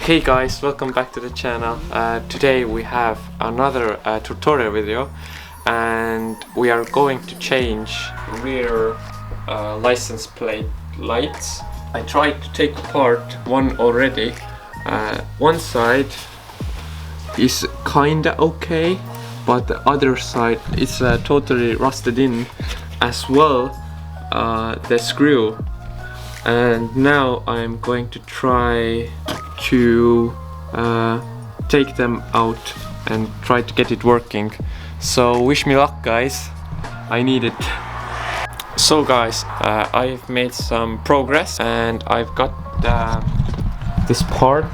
Hey guys, welcome back to the channel. Today we have another tutorial video and we are going to change rear license plate lights. I tried to take apart one already. One side is kinda okay, but the other side is totally rusted in as well, the screw. And now I'm going to try to take them out and try to get it working. So wish me luck guys, I need it. So guys, I've made some progress and I've got this part.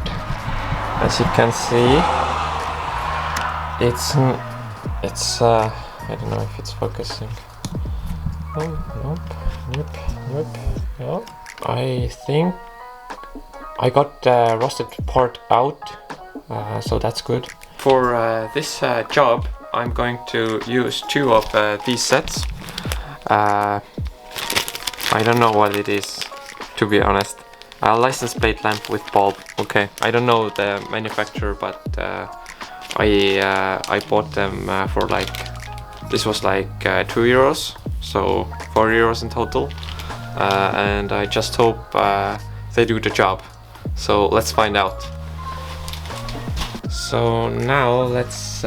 As you can see, it's I don't know if it's focusing. Oh, nope. I think I got the rusted part out, so that's good. For this job, I'm going to use two of these sets. I don't know what it is, to be honest. A license plate lamp with bulb. Okay, I don't know the manufacturer, but I bought them for like, this was like €2, so €4 in total. And I just hope they do the job. So let's find out. So now let's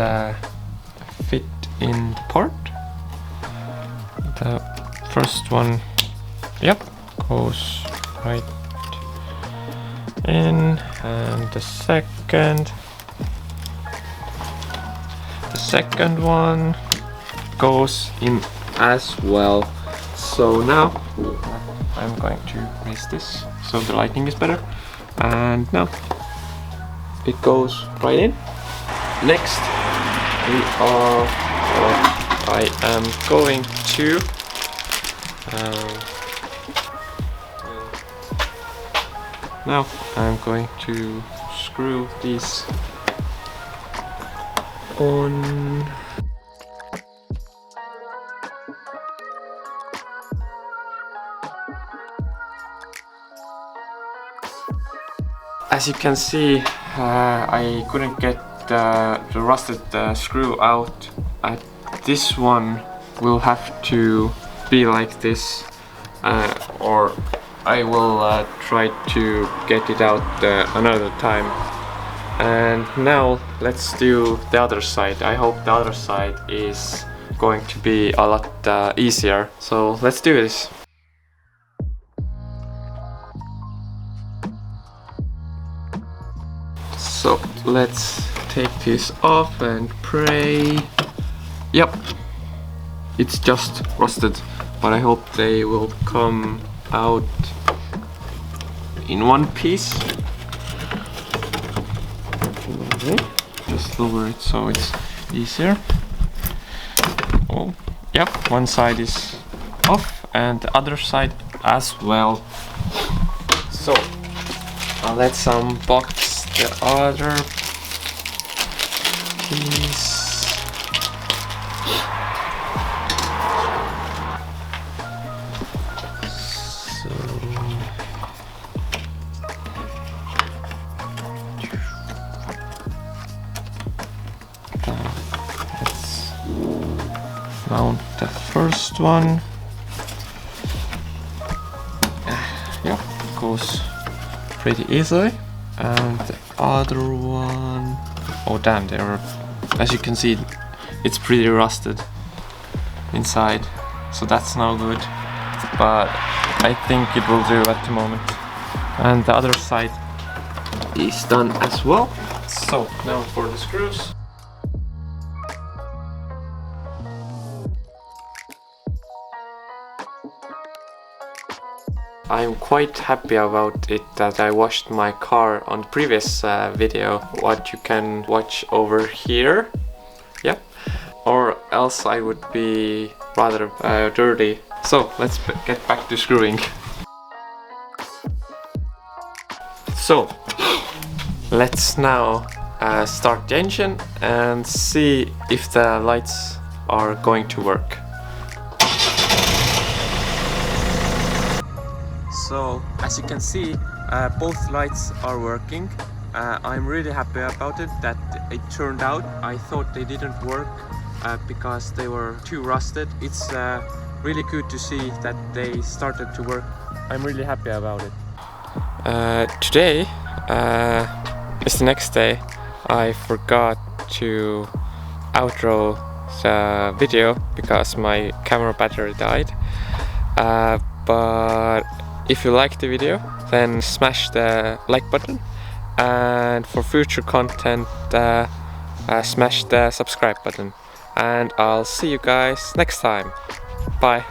fit in the part. The first one, yep, goes right in, and the second one goes in as well. So now I'm going to raise this so the lighting is better, and now it goes right in. Next I am going to now I'm going to screw these on. As you can see, I couldn't get the rusted screw out. This one will have to be like this, or I will try to get it out another time. And now let's do the other side. I hope the other side is going to be a lot easier. So let's do this. So let's take this off and pray. Yep, it's just rusted, but I hope they will come out in one piece. Just lower it so it's easier. Oh, yep, one side is off and the other side as well. So let's unbox the other piece. So let's mount the first one. Yeah, it goes pretty easily. And the other one, oh damn, as you can see, it's pretty rusted inside, so that's no good, but I think it will do at the moment. And the other side is done as well. So now for the screws. I'm quite happy about it that I washed my car on the previous video, what you can watch over here. Yep. Or else I would be rather dirty. So let's get back to screwing. So let's now start the engine and see if the lights are going to work. So as you can see, both lights are working. I'm really happy about it, that it turned out. I thought they didn't work because they were too rusted. It's really good to see that they started to work. I'm really happy about it. Today is the next day. I forgot to outro the video because my camera battery died. But if you like the video, then smash the like button, and for future content smash the subscribe button, and I'll see you guys next time. Bye.